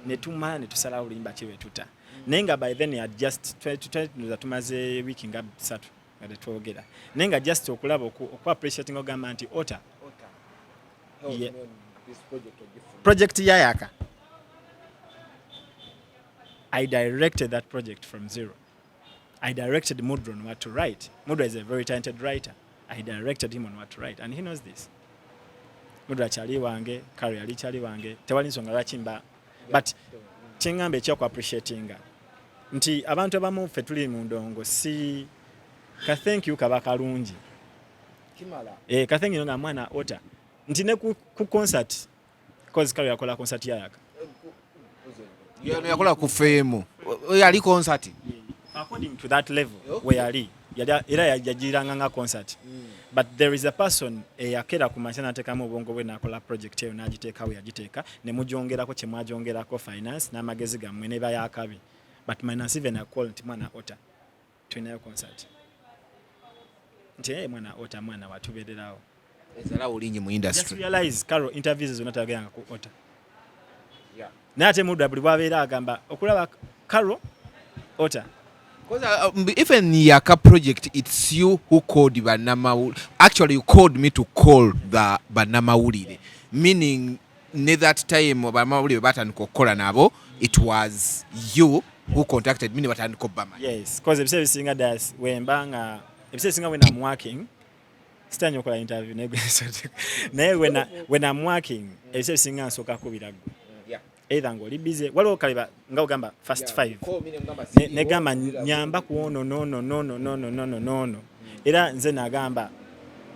ne tumala ne tusalawo oluyimba ki bwe tuta naye nga by then had just tumaze wiiki nga 3 nga tetwogera naye nga just okulaba okwa-appreciating ogamba nti Otter project yayaka I directed that project from zero. I directed Mudra on what to write. Mudra is a very talented writer. I directed him on what to write and he knows this. Mudra chali wange, Carol yali chali wange, tewali nsonga lwaki mba but kyengamba ekyoku-appreciatinga nti abantu abamu ffe tuli mu ndongo si ka thank you kaba kalungi Kimala. Ka thank you nga mwana Otter nti ne ku concert cause Carol yakola concert yayaka yakola ku fame yali concert according to that level where yali era yajiranga nga concert but there is a person eyakera ku machana atekamu obwongo bwe nakola project eyo n'agiteekawo yagiteeka ne mujongerako kye mwajongerako finance n'amagezi gammwe ne bayakabi but minus even a call nti mwana Otter tulinayo concert nti mwana Otter mwana watubeererawo ezala olingi mu industry. Just realize Carol interviews zonna tageranga ku Otter naye ate Mudra buli bwabeera agamba okulaba Carol Otter Because even Yaka project, it's you who called Banama. Actually, you called me to call the Banama, meaning near that time Banama batan kokola nabo. It was you who contacted me batan kobama. Yes, because if singer does when banga, if singer when I'm working, stand your interview. When I'm working, if singer soka kubirago. Either ngoli busy waliwo kaliba nga ugamba fast 5 negamba nyamba kuono no era nze nagamba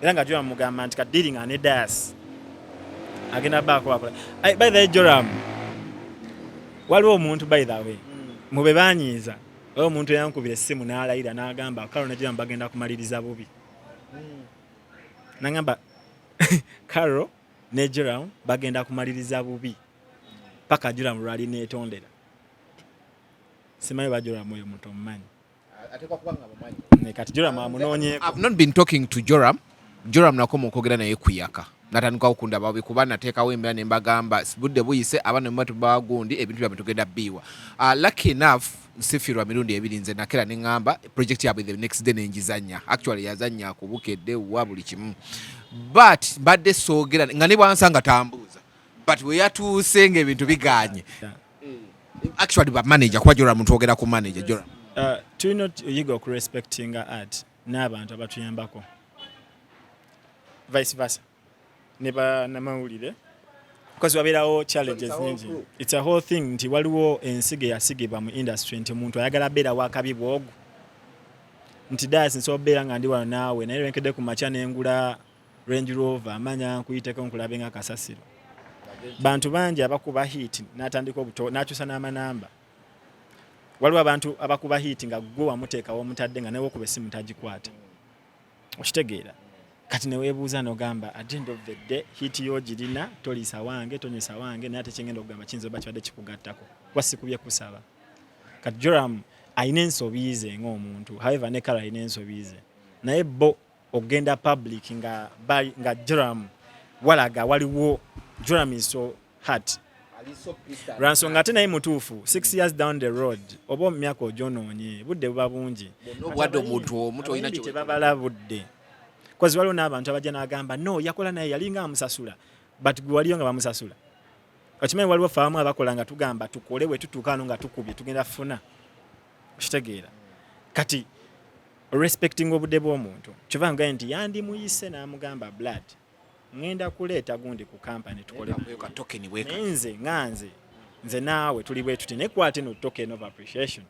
era nga jwa mugamba nti ka dealing ane das agenda baako akola by the Joram waliwo omuntu by the way mube banyiza waliwo omuntu yankubira essimu n'alayira n'agamba Karo ne Joram bagenda kumaliriza bubi nagamba Karo ne Joram bagenda kumaliriza bubi paka Joram lwali netondera simanyi ba Joram oyo muntu omumanyi Atekwa kubanga bamanyi kati Joram amunoonye. I've not been talking to Joram nakoma okwogera naye kuyaka natandika okunda babi kuba nateekawo embeera ne mbagamba budde buyise abaana mu matu bagundi ebintu byabwe tugenda biwa lucky enough nsifirwa mirundi ebiri nze nakera ne ngamba project yabwe the next day nenjizanya actually yazanya ku bukedde wa buli kimu but badde soogera nga ne bwansanga tambuuza but we yatuuse ng'ebintu biganye actually ba manager kwa Joram ntwogera ku manager Joram tulina oyiga okurespectinga art n'abantu abatuyambako vice versa ne banamawulire because wabeerawo challenges nyingi. It's a whole thing nti waliwo ensige yasigibwa mu industry nti omuntu ayagala beera wakabi bwogu nti das nsobola beera nga ndi wano naawe naye lwenkedde ku makya n'engula Range Rover amanya nkuyiteko nkulabe nga kasasiro bantu bangi abakuba hit n'atandika obuto n'akyusa n'amanamba waliwo abantu abakuba hit nga gwe wamuteekawo omutadde nga newe okuba essimu tagikwata okitegeera kati neweebuuza n'ogamba at the end of the day hit yo girina toliisa wange tonyesa wange naye ate kyengenda okugamba kiyinza oba kibadde kikugattako kuba sikubye kusaba kati Joram alina ensobiize ng'omuntu however ne Karo alina ensobiize naye bo ogenda public nga Joram walaga waliwo Joram is so hurt ransonga ate naye mutuufu 6 years down the road oba omumyaka ogyonoonye budde buba bungi wadde omuntu omuto olina kyo tebabala budde kozi waliwo n'abantu abajja n'agamba no yakola naye yalinga amusasula but gwe waliyo nga bamusasula okimanyi waliwo faamu abakola nga tugamba tukole bwe tutuuka wano nga tukubye tugenda funa okitegeera kati respecting obudde bw'omuntu kyova nga nti yandimuyise n'amugamba blood ngenda kuleeta gundi ku company tukole nze naawe tuli bwe tuti nekwate no token of appreciation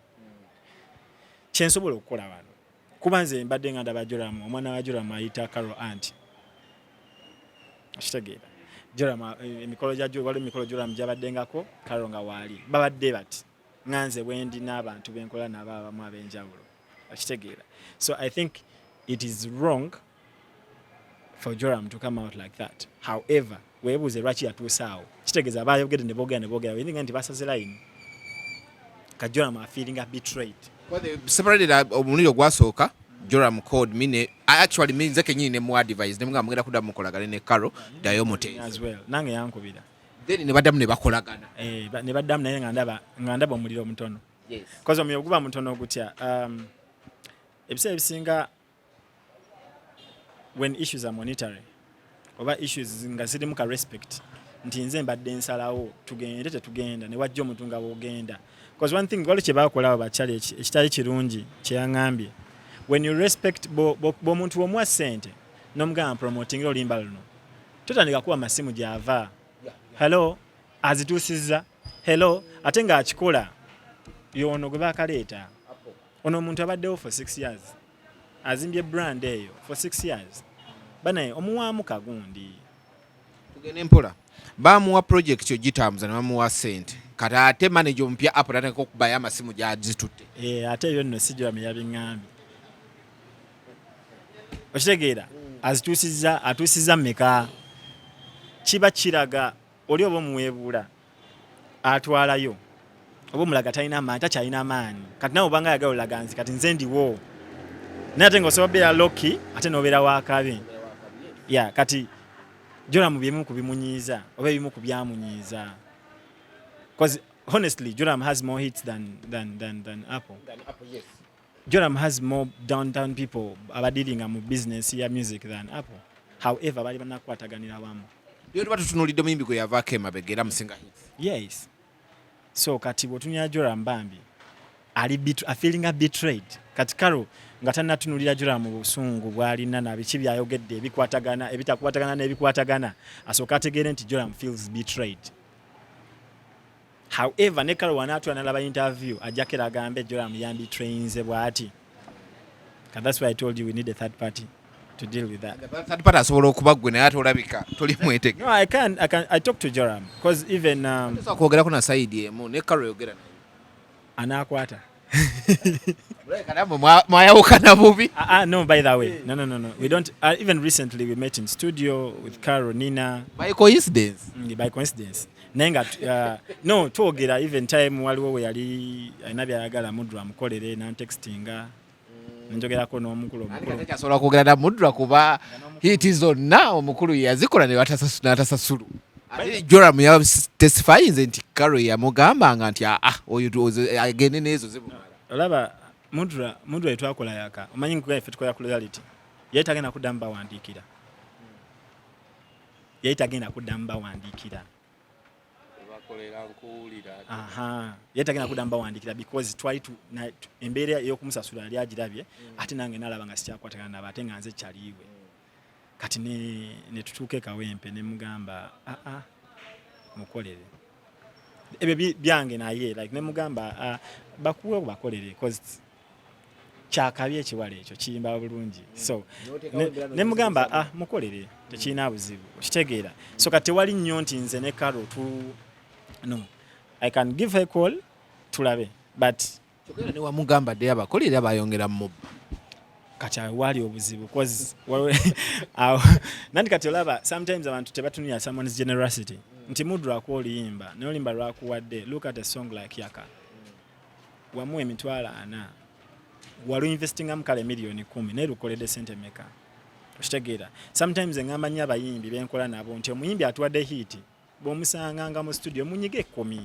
kyensobola okukola wano kuba nze mbadde nga ndaba Joram omwana wa Joram ayita Karo anti okitegeera Joram emikolo Joram gyabaddengako Karo nga waali babadde bati nganze bwendi n'abantu benkola nabo abamu ab'enjawulo okitegeera so I think it is wrong for Joram to come out like that. However, weebuuze lwaki yatuusaawo kitegeeza abayogedde ne boogera weninga nti basaze line ka Joram feeling betrayed. Well, they separated omuliro gwasooka Joram called me actually means kenyini ne mu advise ne mugenda kuda mukolagana ne Karo dayo mote as well nange yankubira then ne badamu ne bakolagana ne badamu naye nga ndaba omuliro mutono yes because omuliro guba mutono gutya ebiseera ebisinga when issues are monetary oba issues nga zirimu ka respect nti nze mbadde nsalawo tugende tetugenda ne wajja omuntu nga bwogenda because one thing waliwo kye baakolaawo bakyali ekitali kirungi kyeyaŋŋambye when you respect bw'omuntu omuwa ssente n'omugamba promoting olimba luno totandika kuba masimu gy'ava hello azituusizza hello ate ng'akikola yono gwe baakaleeta ono omuntu abaddewo for 6 years azimbye brand eyo for 6 years banaye omuwaamu kagundi tugende mpola bamuwa project yo gitambuza ne bamuwa ssente kati ate manager omupya apo tatandika okubayo amasimu gyazitutte ate ebyo nno si Joram yabiŋŋambye okitegeera atuusizza mmeka kiba kiraga oli oba omuweebuula atwalayo oba omulaga talina amaanyi takyalina amaanyi kati nawe obanga yagala olaga nzi kati nze ndiwo naye ate ng'osobola beera loki ate n'obeera wakabi kati Joram bimu kubimunyiiza oba ebimu kubyamunyiiza because honestly Joram has more hits than Apple yes Joram has more downtown people dealing mu business ya music than Apple. However, bali banakwataganira wamu. Yo tuba tutunulidde muyimbi gwe yavaako emabega era musinga hits. Yes. So kati bwotunya Joram Bambi a feeling betrayed. Kati Karo nga tannatunulira Joram mu busungu bwalina na biki byayogedde ebikwatagana ebitakwatagana n'ebikwatagana asooka ategeere nti Joram feels betrayed. However, ne Karo wanaatula n'alaba interview ajjako era agambe Joram yambitrayinze bw'ati. That's why I told you we need a third party to deal with that. The third party asobola okuba gwe naye ate olabika toli mwetege. No, I talk to Joram because even kwogerako na side emu ne Karo yogera naye. Anakwata. No, by the way. No. We don't. Even recently, we met in studio with Carol, Nina. By coincidence? By coincidence. Nenga, no, twogera even time waliwo we yali ayagala Mudra mukolere na textinga. Njogerako n'omukulu. Ate kyasobola kwogera na Mudra kuba hit zonna omukulu yazikola ne Tasasula. Joram ya testifying nti Karo yamugambanga nti oyo agende nezo zibumala. Olaba Mudra etwakola yaka. Omanyi nkuga ife tukola ku reality. Yetagenda kudamba wandikira. Bakolera nkuulira. Yetagenda kudamba wandikira because try to embeera y'okumusasula yali agirabye ate nange nalaba nga sikyakwatagana nabo ate nga nze kyaliwe. Kati ne tutuuke kawempe ne mugamba mukolere ebyo byange naye like ne mugamba bakuwe bakolere because kyakabi ekiwala ekyo kiyimba bulungi so ne mugamba mukolere tekirina buzibu kitegeera so kati wali nnyo nti nze ne Karo no I can give her a call tulabe but kyogera ne wamugamba dde abakolere bayongera mu kati wali obuzibu cause nandi kati olaba sometimes abantu tebatunia someone's generosity nti Mudra akoliyimba ne olimba lwakuwadde look at a song like Yaka wamu emitwalo 4 wali investinga mukale milioni 10 ne lukoledde sente meka okitegeera sometimes engamba nnyo abayimbi benkola nabo nti omuyimbi atuwadde hit bw'omusanganga mu studio munyige 10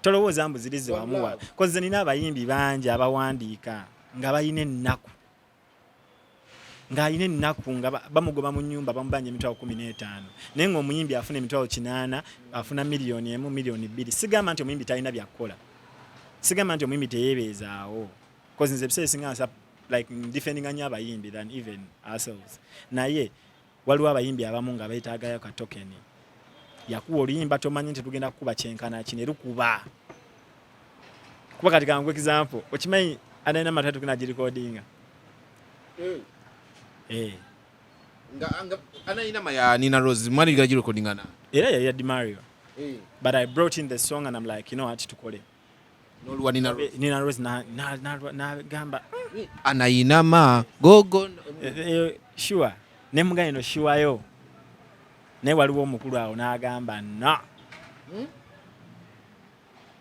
tolowooza mbu zirize wamuwa cause nina abayimbi bangi abawandiika nga bayina ennaku nga bamugoba mu nnyumba bamubanja emitwalo 15 naye ng'omuyimbi afuna emitwalo 8 afuna milioni 1 milioni 2 sigamba nti omuyimbi talina byakukola sigamba nti omuyimbi teyeebeezaawo cause nze ebiseera esinga like defendinga nnyo abayimbi than even ourselves naye waliwo abayimbi abamu nga beetaagayo ka tokeni yakuwa oluyimba tomanyi nti tugenda kukuba kyenkana kino erukuba kuba kati kangu example okimanyi anaina matatu kuna recordinga anaina maya Nina Rose mwali gira recordinga na era ya Di Mario but I brought in the song and I'm like you know what tukole nolwa Nina Rose na gamba anainama gogo sure ne mugane no sure yo ne waliwo omukulu awo n'agamba no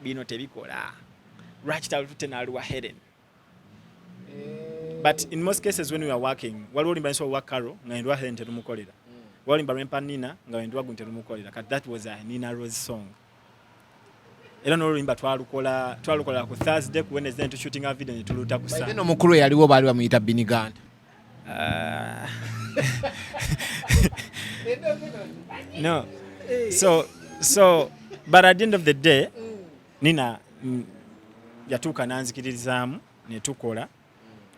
bino tebikola lwaki talutute n'aluwa Helen. But in most cases when we are working waliwo olimba nso wa Karo nga ndwa Helen terumukolera walimba rempa Nina nga ndwa gunte terumukolera kat that was a Nina Rose song era n'olimba twalukola ku Thursday ku Wednesday to shooting a video netuluta ku Sunday no mukulu yaliwo bali bamuyita Biniganda no so but at the end of the day Nina yatuuka nanzikiririzaamu ne tukola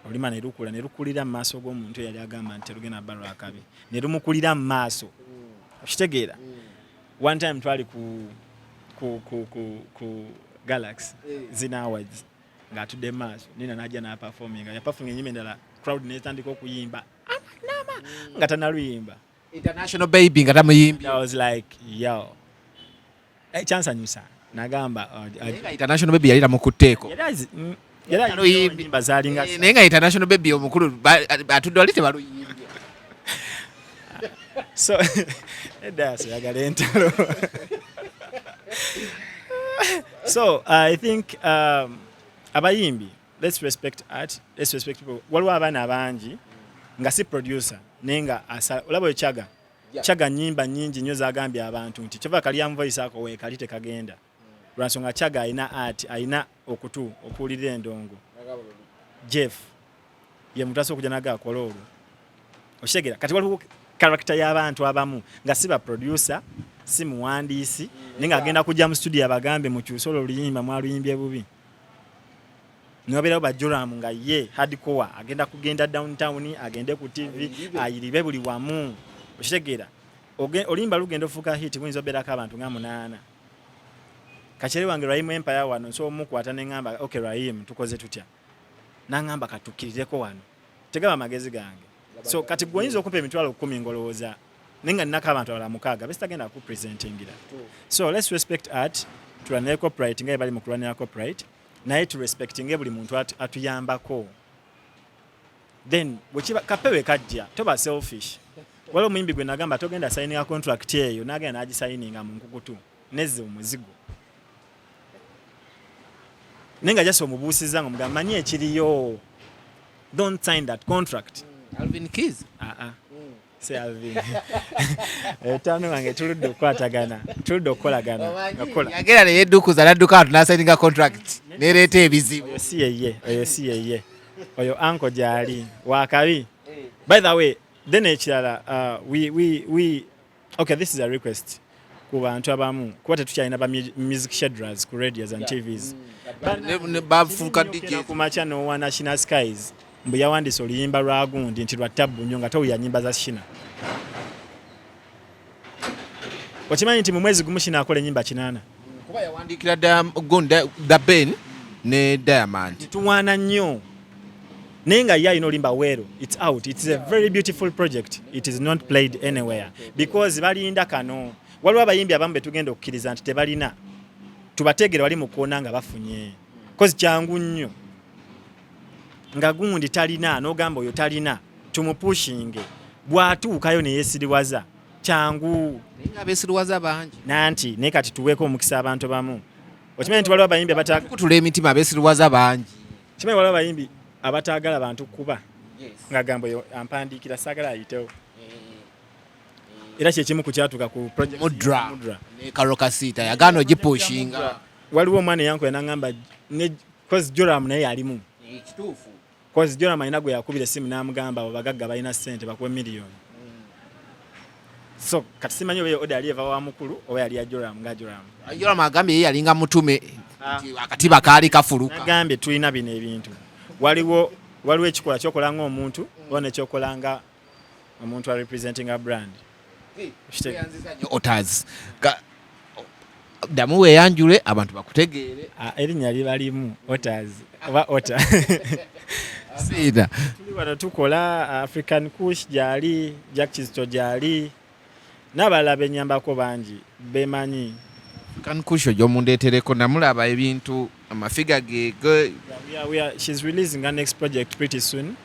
olima ne lukulira mu maaso g'omuntu eyali agamba nti terugenda balo akabi ne lumukulira mu maaso okitegeera one time twali ku Galaxy Zina Awards ng'atudde maaso Nina najja n'aperforminga yaperforminga ennyimba endala crowd netandika okuyimba nga tanaluyimba international baby nga tamuyimbi I was like yo kyansanyusa nagamba international baby yalira mu kuteeko era yimba zalinga naye nga international baby omukulu atudde wali tebaluyimbye so edaso yagala entalo so I think abayimbi let's respect art, let's respect people. Waliwo abaana abangi nga si producer nenga olabo echaga chaga nyimba nyingi nnyo zagambye abantu nti kyova kali am voice ako we kali tekagenda lwansonga chaga ina art aina okutu okuwulira endongo Jeff ye muntu asobola okujja naga akola olwo oshegera kati waliwo character y'abantu abamu nga si ba producer si muwandiisi ninga agenda kujja mu studio abagambe mu kyusolo oluyimba mwaluyimbye bubi nobeerawo bajoramu nga ye hardcore agenda kugenda downtown agende ku TV ayiribe buli wamu oshegera olimba lugendo fuka hit mwinzo beraka abantu nga 8 kachere wange Rahim Empire wano so mukwata nengamba okay Rahim tukoze tutya nangamba katukirireko wano tegaba magezi gange so kati gwoyinza okupa emitwalo 10 ngolowooza ninga nnaka abantu abala mukaaga bese tagenda ku presentingira so let's respect art tulanira copyright nga bali mu kulanira copyright naye tu respecting buli muntu atuyambako then bwekiba kapewe kajja toba selfish wala omuyimbi gwe nagamba togenda signing a contract eyo nagenda nagisigninga mu nkukutu nezze omuzigo nenga jaso omubuusiza ngo mugamba manyi ekiriyo don't sign that contract. Alvin Keys? Say Alvin. Tano wange tuludde okukwatagana tuludde okukolagana yagera ne yeddukuza nadduka tunasigninga contract nereeta ebizibu oyo si yeye oyo anko gyali wakabi by the way then ekirala we okay this is a request ku bantu abamu kuba tetukyalina ba music schedulers ku radios and TVs bafuuka DJ kumakya no National Skies mbu yawandiisa oluyimba lwa gundi nti lwa tabu nnyo nga towulira nnyimba za Shina. Okimanyi nti mu mwezi gumu Shina akola ennyimba 8 kuba yawandiikira da Ben ne Diamond tuwaana nnyo naye nga ye alina olimba weero it's out it's a very beautiful project it is not played anywhere because balinda kano waliwo abayimbi abamu betugenda okukkiriza nti tebalina tubategere wali mu koona nga bafunye kozi kyangu nnyo nga gundi talina n'ogamba oyo talina tumupushinge bwatuukayo ne yeesiriwaza kyangu nga beesiriwaza bangi nanti naye kati tuweeko omukisa abantu bamu okimanyi nti waliwo abayimbi kutula emitima beesiriwaza bangi kimanyi waliwo abayimbi abataagala abantu kuba nga gamba oyo ampandiikira saagala ayitewo era kyekimu ku kyatuuka ku project Mudra ne kasita yagaana ogipushinga waliwo omwana eyankwe nangamba ne cause Joram naye yalimu ekituufu cause Joram alina gwe yakubira essimu n'amugamba abagagga balina ssente bakuwe miliyoni so kati simanyi oba oda alieva wa mukulu oba yali ya Joram nga Joram agambye ye yalinga mutume akatiba kaali kafuluka agambye tulina bino ebintu waliwo ekikola kyokola ng'omuntu oba nekyokola nga omuntu a representing a brand Otters damu weyanjule abantu bakutegeere erinnya libalimu Otters oba Otter sida tuli wano tukola African Kush gyali Jack Chisto gyali n'abalala benyambako bangi bemanyi African Kush ojo mundeetereko namulaba ebintu amafiga gege she's releasing her next project pretty soon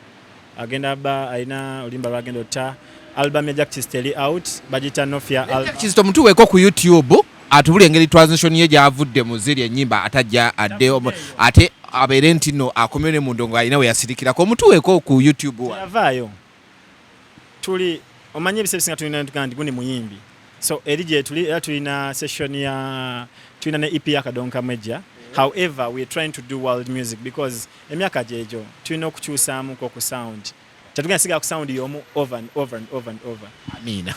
agenda ba aina olimba lwagenda otta album ya Jack Chisto eri out bagita Nofia Jack Chisto omuntu weeko ku YouTube atubule engeri transition ye gyavudde mu ziri ennyimba atajja adde ate abeere nti no akomere mu ndongo alina we yasirikirako omuntu weeko ku YouTube yavaayo tuli omanyi ebisebisinga tulina nti gundi muyimbi so eri gye tulina session ya tulina ne EP ya Kadonka Meja. However, we are trying to do world music because emyaka jejo tulina okukyusaamu ku sound tetugenda siga ku sound yomu over and over and over and over amina